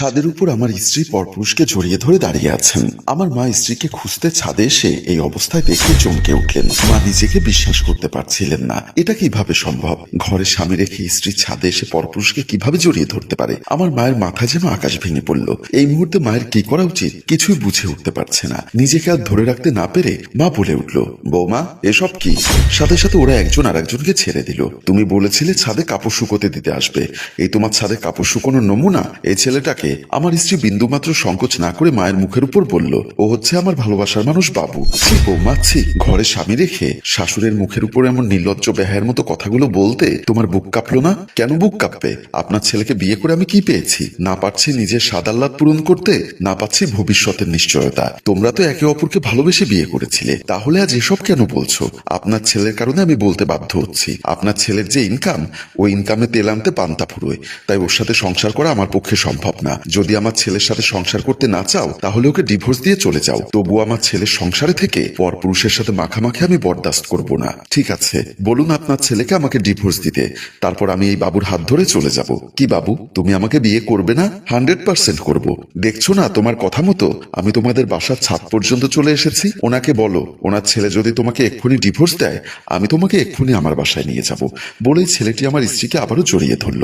ছাদের উপর আমার স্ত্রী পরপুরুষকে জড়িয়ে ধরে দাঁড়িয়ে আছেন। আমার মা স্ত্রীকে খুঁজতে ছাদে এসে এই অবস্থায় দেখে চমকে উঠলেন। মা নিজেকে বিশ্বাস করতে পারছিলেন না, এটা কিভাবে সম্ভব? ঘরে স্বামী রেখে স্ত্রী ছাদে এসে পরপুরুষকে কিভাবে জড়িয়ে ধরতে পারে? আমার মায়ের মাথা যেন আকাশ ভেঙে পড়ল। এই মুহূর্তে মায়ের কি করা উচিত কিছুই বুঝে উঠতে পারছে না। নিজেকে আর ধরে রাখতে না পেরে মা বলে উঠল, বৌমা এসব কি? সাথে সাথে ওরা একজন আর একজনকে ছেড়ে দিল। তুমি বলেছিলে ছাদে কাপড় শুকোতে দিতে আসবে, এই তোমার ছাদে কাপড় শুকোনোর নমুনা। এই ছেলেটাকে। আমার স্ত্রী বিন্দুমাত্র সংকোচ না করে মায়ের মুখের উপর বলল, ও হচ্ছে আমার ভালোবাসার মানুষ বাবু। ছি বৌমা ছি, ঘরে স্বামী রেখে শাশুড়ের মুখের উপর এমন নির্লজ্জ বেহায়ের মতো কথাগুলো বলতে তোমার বুক কাঁপলো না? কেন বুক কাঁপবে? আপনার ছেলেকে বিয়ে করে আমি কি পেয়েছি? না পারছি নিজের স্বাদ আহ্লাদ পূরণ করতে, না পাচ্ছি ভবিষ্যতের নিশ্চয়তা। তোমরা তো একে অপরকে ভালোবেসে বিয়ে করেছিলে, তাহলে আজ এসব কেন বলছো? আপনার ছেলের কারণে আমি বলতে বাধ্য হচ্ছি। আপনার ছেলের যে ইনকাম, ওই ইনকামে তেল আনতে পান্তা ফুরোয়, তাই ওর সাথে সংসার করা আমার পক্ষে সম্ভব না। যদি আমার ছেলের সাথে সংসার করতে না চাও তাহলে ওকে ডিভোর্স দিয়ে চলে যাও। তবু আমার ছেলের সংসারে থেকে পরপুরুষের সাথে মাখামাখি আমি বরদাস্ত করব না। ঠিক আছে, বলুন আপনার ছেলেকে আমাকে ডিভোর্স দিতে, তারপর আমি এই বাবুর হাত ধরে চলে যাব। কি বাবু, তুমি আমাকে বিয়ে করবে না? 100% করব। দেখছো না তোমার কথা মতো আমি তোমাদের বাসার ছাদ পর্যন্ত চলে এসেছি। ওনাকে বলো, ওনার ছেলে যদি তোমাকে এক্ষুনি ডিভোর্স দেয় আমি তোমাকে এক্ষুনি আমার বাসায় নিয়ে যাব। বলেই ছেলেটি আমার স্ত্রীকে আবারও জড়িয়ে ধরল।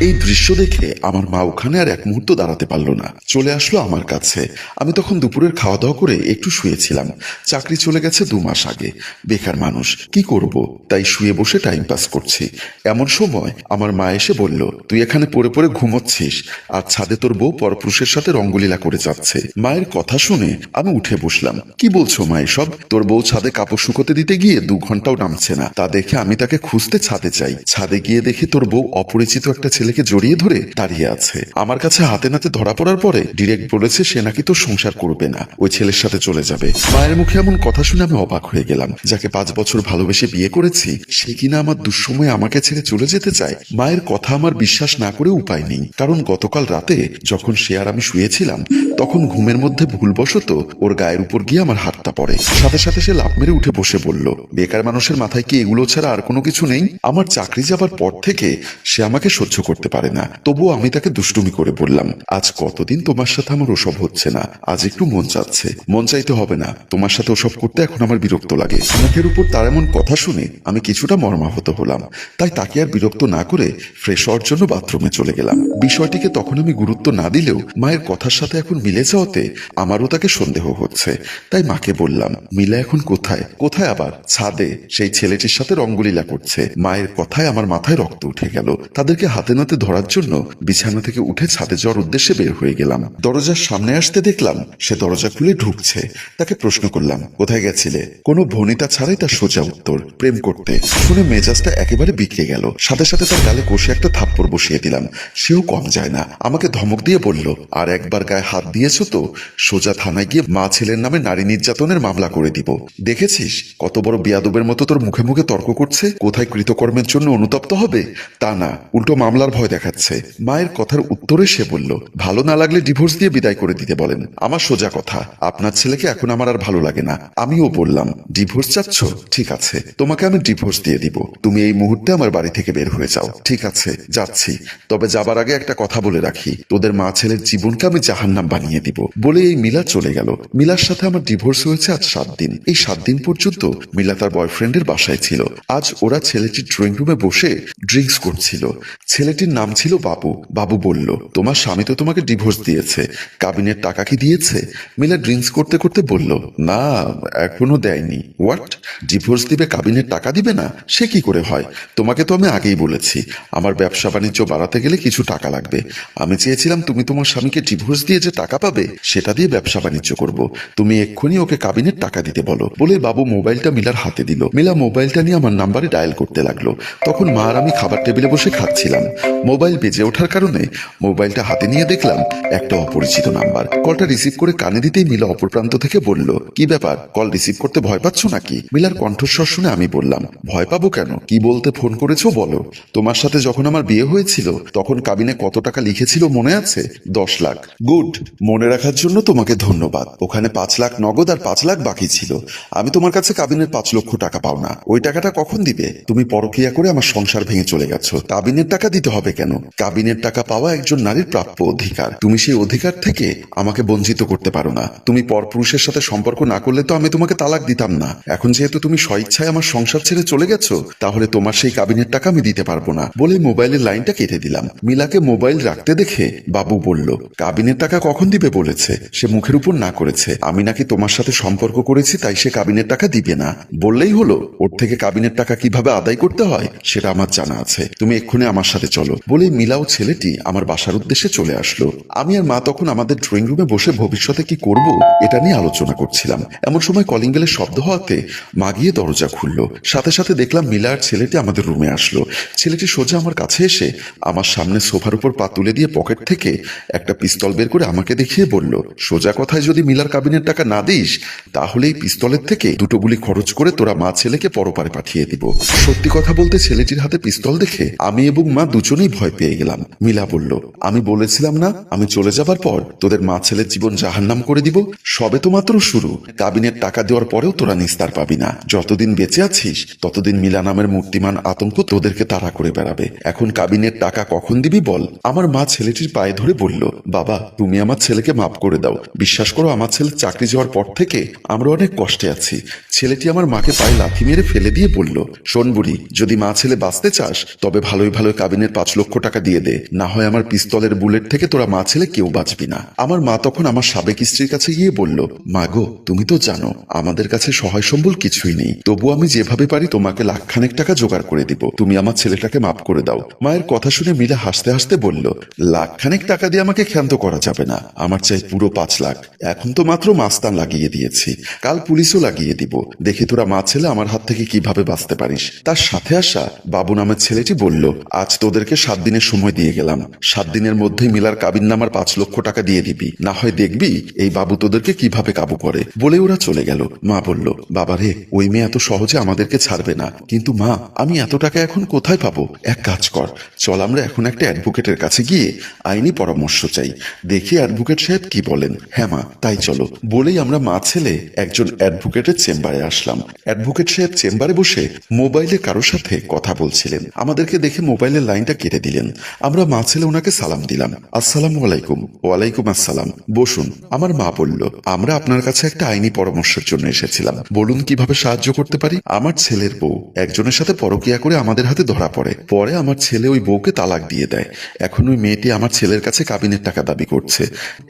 এই দৃশ্য দেখে আমার মা ওখানে আর এক মুহূর্ত দাঁড়াতে পারলো না, চলে আসলো আমার কাছে। আমি তখন দুপুরের খাওয়া দাওয়া করে একটু শুয়েছিলাম। চাকরি চলে গেছে 2 মাস আগে। বেকার মানুষ, কি করব, তাই শুয়ে বসে টাইম পাস করছি। এমন সময় আমার মা এসে বলল, তুই এখানে পড়ে পড়ে ঘুমোচ্ছিস আর ছাদে তোর বউ পরপুরুষের সাথে রঙ্গলীলা করে যাচ্ছে। মায়ের কথা শুনে আমি উঠে বসলাম। কি বলছো মা এসব? তোর বউ ছাদে কাপড় শুকোতে দিতে গিয়ে 2 ঘন্টাও নামছে না, তা দেখে আমি তাকে খুঁজতে ছাদে যাই। ছাদে গিয়ে দেখি তোর বউ অপরিচিত একটা ছেলেকে জড়িয়ে ধরে দাঁড়িয়ে আছে। আমার কাছে হাতে নাতে ধরা পড়ার পরে ডিরেক্ট বলেছে সে নাকি তোর সংসার করবে না, ওই ছেলের সাথে চলে যাবে। মায়ের মুখে এমন কথা শুনে আমি অবাক হয়ে গেলাম। যাকে 5 বছর ভালোবেসে বিয়ে করেছি সে কিনা আমার দুঃসময়ে আমাকে ছেড়ে চলে যেতে চায়। মায়ের কথা আমার বিশ্বাস না করে উপায় নেই, কারণ গতকাল রাতে যখন সে আর আমি শুয়েছিলাম তখন ঘুমের মধ্যে ভুলবশত ওর গায়ের উপর গিয়ে আমার হাতটা পড়ে। সাথে সাথে সে লাফ মেরে উঠে বসে বলল, বেকার মানুষের মাথায় কি এগুলো ছাড়া আর কোনো কিছু নেই? আমার চাকরি যাবার পর থেকে সে আমাকে সহ্য করতে পারে না। তবুও আমি তাকে দুষ্টুমি করে বললাম, আজ কতদিন তোমার সাথে আমার ওসব হচ্ছে না, আজ একটু মন চাচ্ছে। মন চাইতে হবে না, তোমার সাথে ওসব করতে এখন আমার বিরক্ত লাগে। মুখের উপর তার এমন কথা শুনে আমি কিছুটা মর্মাহত হলাম, তাই তাকে আর বিরক্ত না করে ফ্রেশ হওয়ার জন্য বাথরুমে চলে গেলাম। বিষয়টিকে তখন আমি গুরুত্ব না দিলেও মায়ের কথার সাথে এখন মিলে যাওয়াতে আমারও তাকে সন্দেহ হচ্ছে। তাই মাকে বললাম, মিলা এখন কোথায়? কোথায় আবার? ছাদে, সেই ছেলেটির সাথে রঙ্গলীলা করছে। মায়ের কথায় আমার মাথায় রক্ত উঠে গেল। তাদেরকে হাতে নাতে ধরার জন্য বিছানা থেকে উঠে ছাদে যাওয়ার উদ্দেশ্যে বের হয়ে গেলাম। দরজার সামনে আসতে দেখলাম সে দরজা খুলে ঢুকছে। তাকে প্রশ্ন করলাম, কোথায় গেছিলে? কোনো ভনিতা ছাড়াই তার সোজা উত্তর, প্রেম করতে। শুনে মেজাজটা একেবারে বিগড়ে গেল। সাথে সাথে তার গালে কষে একটা থাপ্পড় বসিয়ে দিলাম। সেও কম যায় না, আমাকে ধমক দিয়ে বলল, আর একবার গায়ে হাত দিয়েছো তো সোজা থানায় গিয়ে মা ছেলের নামে নারী নির্যাতনের মামলা করে দিব। দেখেছিস কত বড় বেয়াদবের মতো তোর মুখে মুখে তর্ক করছে। কোথায় কৃতকর্মের জন্য অনুতপ্ত হবে, তা না, উল্টো মামলার ভয় দেখাচ্ছে। মায়ের কথার উত্তরে সে বলল, ভালো না লাগলে ডিভোর্স দিয়ে বিদায় করে দিতে বলেন। আমার সোজা কথা, আপনার ছেলেকে এখন আমার আর ভালো লাগে না। আমিও বললাম, ডিভোর্স চাচ্ছ? ঠিক আছে, তোমাকে আমি ডিভোর্স দিয়ে দিব। তুমি এই মুহূর্তে আমার বাড়ি থেকে বের হয়ে যাও। ঠিক আছে, যাচ্ছি। তবে যাবার আগে একটা কথা বলে রাখি, তোদের মা ছেলের জীবনকে আমি জাহান্নাম বানিয়ে দিব। বলে এই মিলা চলে গেল। মিলার সাথে আমার ডিভোর্স হয়েছে আজ 7 দিন। এই 7 দিন পর্যন্ত মিলা তার বয়ফ্রেন্ডের বাসায় ছিল। আজ ওরা ছেলেটির ড্রয়িং রুমে বসে ড্রিঙ্কস করছিল। ছেলেটির নাম ছিল বাবু। বাবু বলল, তোমার স্বামী তো তোমাকে ডিভোর্স দিয়েছে, কাবিনের টাকা কি দিয়েছে? মিলা ড্রিঙ্কস করতে করতে বলল, না এখনো দেয়নি। হোয়াট? ডিভোর্স দিবে কাবিনের টাকা দিবে না? সে কি করে হয়? তোমাকে তো আমি আগেই বলেছি আমার ব্যবসা বাণিজ্য বাড়াতে গেলে কিছু টাকা লাগবে। আমি চেয়েছিলাম তুমি তোমার স্বামীকে ডিভোর্স দিয়ে যে টাকা পাবে সেটা দিয়ে ব্যবসা বাণিজ্য করব। তুমি এক্ষুনি ওকে কাবিনের টাকা দিতে বলো। বলে বাবু মোবাইলটা মিলার হাতে দিল। মিলা মোবাইলটা নিয়ে আমার নাম্বারে ডায়াল করতে লাগলো। তখন মা আর আমি খাবার টেবিলে বসে খাচ্ছিলাম। মোবাইল বেজে ওঠার কারণে মোবাইলটা হাতে নিয়ে দেখলাম একটা অপরিচিত নাম্বার। কলটা রিসিভ করে কানে দিতেই মিলা অপর প্রান্ত থেকে বলল, কি ব্যাপার, কল রিসিভ করতে ভয় পাচ্ছ নাকি? মিলার কণ্ঠস্বর শুনে আমি বললাম, ভয় পাবো কেন? কি বলতে ফোন করেছো বলো। তোমার সাথে যখন আমার বিয়ে হয়েছিল তখন কাবিনে কত টাকা লিখেছিল মনে আছে? 10 লাখ। গুড, মনে রাখার জন্য তোমাকে ধন্যবাদ। ওখানে 5 লাখ নগদ আর 5 লাখ বাকি ছিল। আমি তোমার কাছে কাবিনের 5 লক্ষ টাকা পাও না। ওই টাকাটা কখন দিবে? তুমি পরক্রিয়া করে আমার সংসার ভেঙে চলে গেছো। কাবিনের টাকা দিতে হবে কেন? কাবিনের টাকা পাওয়া একজন নারীর প্রাপ্য অধিকার। তুমি সেই অধিকার থেকে আমাকে বঞ্চিত করতে পারো না। তুমি পরপুরুষের সাথে সম্পর্ক না করলে তো আমি তোমাকে তালাক দিতাম না। এখন যেহেতু তুমি স্বইচ্ছায় আমার সংসার ছেড়ে চলে গেছো, তাহলে তোমার সেই কাবিনের টাকা আমি দিতে পারবো না বলে মোবাইলের লাইনটা কেটে দিলাম। মিলাকে মোবাইল রাখতে দেখে বাবু বলল, কাবিনের টাকা কখন দিবে বলেছে? সে মুখের উপর না করেছে। আমি নাকি তোমার সাথে সম্পর্ক করেছি তাই সে কাবিনের টাকা দিবে না। বললেই হলো। ওর থেকে কাবিনের টাকা কিভাবে আদায় করতে হয় সেটা আমার জানা আছে। তুমি এক্ষুনি আমার সাথে চলো বলে মিলা ও ছেলেটি আমার বাসার উদ্দেশ্যে চলে আসলো। আমি আর মা তখন আমাদের ড্রয়িং রুমে বসে ভবিষ্যতে কি করব এটা নিয়ে আলোচনা করছিলাম। এমন সময় কলিং বেলের শব্দ হওয়াতে মা গিয়ে দরজা খুললো। সাথে সাথে দেখলাম মিলা আর ছেলেটি আমাদের রুমে আসলো। ছেলেটি সোজা আমার কাছে এসে আমার সামনে সোফার উপর পা তুলে দিয়ে পকেট থেকে একটা পিস্তল বের করে আমাকে দেখিয়ে বলল, সোজা কথায় যদি মিলার কাবিনের টাকা না দিস তাহলে এই পিস্তলের থেকে 2টো গুলি খরচ করে তোরা মা ছেলেকে পরপারে পাঠিয়ে দিব। সত্যি কথা বলতে ছেলেটির হাতে পিস্তল দেখে আমি এবং মা দুজনেই ভয় পেয়ে গেলাম। মিলা বলল, আমি বলেছিলাম না আমি চলে যাবার পর তোদের মা ছেলের জীবন জাহান্নাম করে দিব? সবে তো মাত্র শুরু। কাবিনের টাকা দেওয়ার পরেও তোরা নিস্তার পাবি না। যতদিন বেঁচে আছিস ততদিন মিলা নামের মূর্তিমান আতঙ্ক তোদেরকে তাড়া করে বেড়াবে। এখন কাবিনের টাকা কখন দিবি বল? আমার মা ছেলেটির পায়ে ধরে বলল, বাবা তুমি আমার ছেলেকে মাফ করে দাও। বিশ্বাস করো আমার ছেলের চাকরি যাওয়ার পর থেকে আমরা অনেক কষ্টে আছি। ছেলেটি আমার মাকে পায়ে লাথি মেরে ফেলে দিয়ে বলল, শোন বুড়ি, যদি মা ছেলে বাঁচতে চাস তবে ভালোই ভালোই কাবিনের 5 লক্ষ টাকা দিয়ে দে, না হয় আমার পিস্তলের বুলেট থেকে তোরা মা ছেলে কেউ বাঁচবি না। আমার মা তখন আমার সাবেক স্ত্রীর কাছে গিয়ে বলল, মা গো তুমি তো জানো আমাদের কাছে সহায় সম্বল কিছুই নেই, তবু আমি যেভাবে পারি তোমাকে লাখখানেক টাকা জোগাড় করে দিব। তুমি আমার ছেলেটাকে মাফ করে দাও। মায়ের কথা শুনে মিলা হাসতে হাসতে বলল, লাখখানেক টাকা দিয়ে আমাকে ক্ষান্ত করা যাবে না। আমার চাই পুরো 5 লাখ। এখন তো মাত্র মাস্তান লাগিয়ে দিয়েছি, কাল পুলিশও লাগিয়ে দিব। দেখি তোরা মা ছেলে আমার হাত থেকে কিভাবে বাঁচতে পারিস। তার সাথে আসা বাবু নামের ছেলেটি বলল, আজ তোদেরকে 7 দিনের সময় দিয়ে গেলাম। 7 দিনের মধ্যেই মিলার কাবিন নামার 5 লক্ষ টাকা দিয়ে দিবি, না হয় দেখবি এই বাবু তোদেরকে কিভাবে কাবু করে। বলে ওরা চলে গেল। মা বলল, বাবারে ওই মেয়ে এত সহজে আমাদেরকে ছাড়বে না। কিন্তু মা আমি এত টাকা এখন কোথায় পাবো? এক কাজ কর, চল আমরা এখন একটা অ্যাডভোকেটের কাছে গিয়ে আইনি পরামর্শ চাই, দেখি অ্যাডভোকেট সাহেব কি বলেন। হ্যাঁ মা তাই চলো। বলেই আমরা মা ছেলে একজন অ্যাডভোকেটের চেম্বারে আসলাম। অ্যাডভোকেট সাহেব চেম্বারে বসে মোবাইলে কারোর সাথে কথা বলছিলেন। আমাদেরকে দেখে মোবাইলের লাইনটা কেটে দিলেন। আমরা মা ছেলে ওনাকে সালাম দিলাম, আসসালামু আলাইকুম। ওয়ালাইকুম আসসালাম, বসুন। আমার মা বলল, আমরা আপনার কাছে একটা আইনি পরামর্শের জন্য এসেছিলাম, বলুন কিভাবে সাহায্য করতে পারি। আমার ছেলের বউ একজনের সাথে পরকীয়া করে আমাদের হাতে ধরা পড়ে। পরে আমার ছেলে ওই বউকে তালাক দিয়ে দেয়। এখন ওই মেয়েটি আমার ছেলের কাছে কাবিনের টাকা দাবি করছে।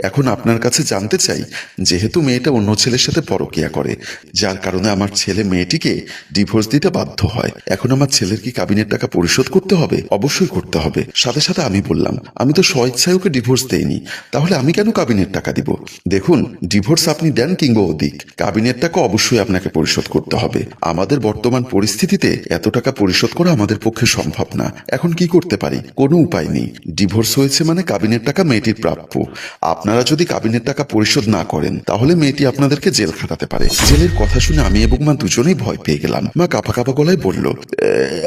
এখন আপনার কাছে জানতে চাই, যেহেতু মেয়েটা অন্য ছেলের সাথে পরকীয়া করে, যার কারণে আমার ছেলে মেয়েটিকে ডিভোর্স দিতে বাধ্য হয়, এখন আমার ছেলের কি কাবিনের টাকা পরিশোধ করতে হবে? অবশ্যই করতে হবে। সাথে সাথে আমি বললাম, আমি তো স্বইচ্ছায় ওকে ডিভোর্স দেইনি, তাহলে আমি কেন কাবিনের টাকা দিব? দেখুন, ডিভোর্স আপনি দেন কিংবা অধিক, কাবিনের টাকা অবশ্যই আপনাকে পরিশোধ করতে হবে। আমাদের বর্তমান পরিস্থিতিতে এত টাকা পরিশোধ করা আমাদের পক্ষে সম্ভব না। এখন কি করতে পারি? কোনো উপায় নেই। ডিভোর্স হয়েছে মানে কাবিনের টাকা মেয়েটির প্রাপ্য। আপনারা যদি কাবিনের টাকা পরিশোধ না করেন তাহলে মেয়েটি আপনাদেরকে জেল খাটাতে পারে। জেলের কথা শুনে আমি এবং মা দুজনেই ভয় পেয়ে গেলাম। মা কাঁপা কাঁপা গলায় বলল,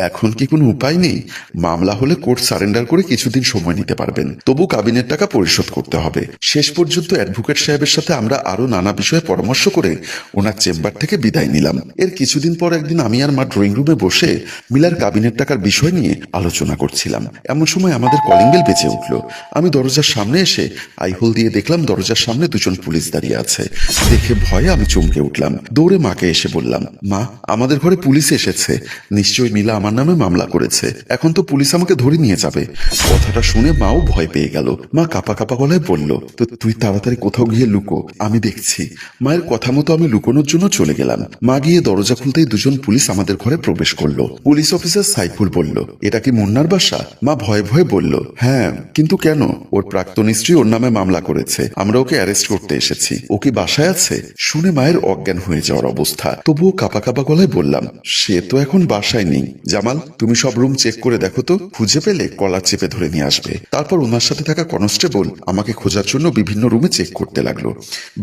এখন কি কোনো উপায় নেই? মামলা হলে কোর্ট সারেন্ডার করে কিছুদিন সময় নিতে পারবেন, তবু কাবিনের টাকা পরিশোধ করতে হবে। শেষ পর্যন্ত অ্যাডভোকেট সাহেবের সাথে আমরা আরো নানা বিষয়ে পরামর্শ করে ওনার চেম্বার থেকে বিদায় নিলাম। এর কিছুদিন পর একদিন আমি আর মা ড্রয়িং রুমে বসে মিলার কাবিনের টাকার বিষয় নিয়ে আলোচনা করছিলাম। এমন সময় আমাদের কলিং বেল বেজে উঠল। আমি দরজার সামনে এসে আইহোল দিয়ে দেখলাম দরজার সামনে 2 জন পুলিশ দাঁড়িয়ে আছে। দেখে ভয়ে আমি চমকে উঠলাম। দৌড়ে মাকে এসে বললাম, মা আমাদের ঘরে পুলিশ এসেছে, নিশ্চয়ই মিলা আমার নামে মামলা করেছে, এখন তো পুলিশ আমাকে ধরে নিয়ে যাবে। কথাটা শুনে মাও ভয় পেয়ে গেল। মা কাঁপা কাঁপা গলায় বলল, তো তুই তাড়াতাড়ি কোথাও গিয়ে লুকো, আমি দেখছি। মায়ের কথা মতো আমি লুকোনোর জন্য চলে গেলাম। মা গিয়ে দরজা খুলতেই 2 জন পুলিশ আমাদের ঘরে প্রবেশ করলো। পুলিশ অফিসার সাইফুল বলল, এটা কি মুন্নার বাসা? মা ভয়ে ভয়ে বলল, হ্যাঁ, কিন্তু কেন? ওর প্রাক্তন স্ত্রী ওর নামে মামলা করেছে, আমরা ওকে অ্যারেস্ট করতে এসেছি। ও কি বাসায় আছে? শুনে মায়ের অজ্ঞান হয়ে যাওয়ার অবস্থা। তবুও কাঁপা কাঁপা গলায় বললাম, সে তো এখন বাসায় নেই। জামাল তুমি সব রুম চেক করে দেখো তো, খুঁজে পেলে কলার চেপে ধরে নিয়ে আসবে। তারপর ওনার সাথে থাকা কনস্টেবল আমাকে খোঁজার জন্য বিভিন্ন রুমে চেক করতে লাগলো।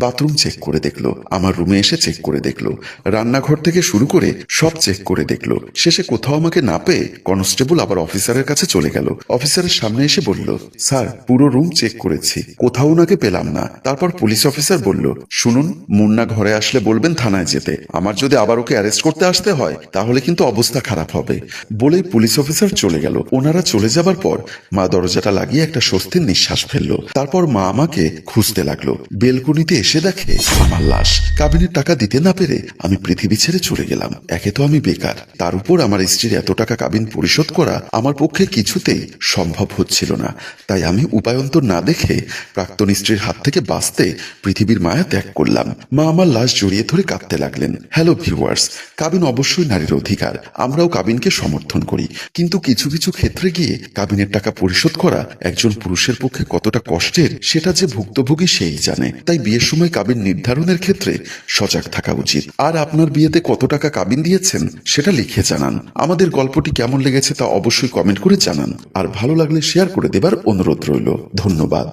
বাথরুম চেক করে দেখলো দেখলো, আমার রুমে এসে চেক করে দেখলো, রান্নাঘর থেকে শুরু করে সব চেক করে দেখলো। শেষে কোথাও আমাকে না পেয়ে কনস্টেবল আবার অফিসারের কাছে চলে গেল। অফিসারের সামনে এসে বলল, স্যার পুরো রুম চেক করেছি, কোথাও ওনাকে পেলাম না। তারপর পুলিশ অফিসার বলল, শুনুন, মুন্না ঘরে আসলে বলবেন থানায় যেতে, আমার যদি আবার ওকে অ্যারেস্ট করতে আসতে হয় তাহলে কিন্তু অবস্থা খারাপ হবে। বলেই পুলিশ অফিসার চলে গেল। ওনারা চলে যাবার পর মা দরজাটা লাগিয়ে একটা স্বস্তির নিঃশ্বাস ফেললো। তারপর মা আমাকে খুঁজতে লাগলো। বেলকনিতে এসে দেখে আমার লাশ। কাবিনের টাকা দিতে না পেরে আমি পৃথিবী ছেড়ে চলে গেলাম। একে তো আমি বেকার, তার উপর আমার স্ত্রীর এত টাকা কাবিন পরিশোধ করা আমার পক্ষে কিছুতেই সম্ভব হচ্ছিল না। তাই আমি উপায়ন্তর না দেখে প্রাক্তন স্ত্রীর হাত থেকে বাঁচতে পৃথিবীর মায়া ত্যাগ করলাম। মা আমার লাশ জড়িয়ে ধরে কাঁদতে লাগলেন। হ্যালো ভিউয়ার্স, কাবিন অবশ্যই নারীর অধিকার, আমরাও কাবিনকে সমর্থন করি, কিন্তু কিছু কিছু ক্ষেত্রে গিয়ে কাবিনের টাকা পরিশোধ করা একজন পুরুষের পক্ষে কতটা কষ্টের সেটা যে ভুক্তভোগী সেই জানে। তাই বিয়ের সময় কাবিন নির্ধারণের ক্ষেত্রে সজাগ থাকা উচিত। আর আপনার বিয়েতে কত টাকা কাবিন দিয়েছেন সেটা লিখে জানান। আমাদের গল্পটি কেমন লেগেছে তা অবশ্যই কমেন্ট করে জানান, আর ভালো লাগলে শেয়ার করে দেবার অনুরোধ রইল। ধন্যবাদ।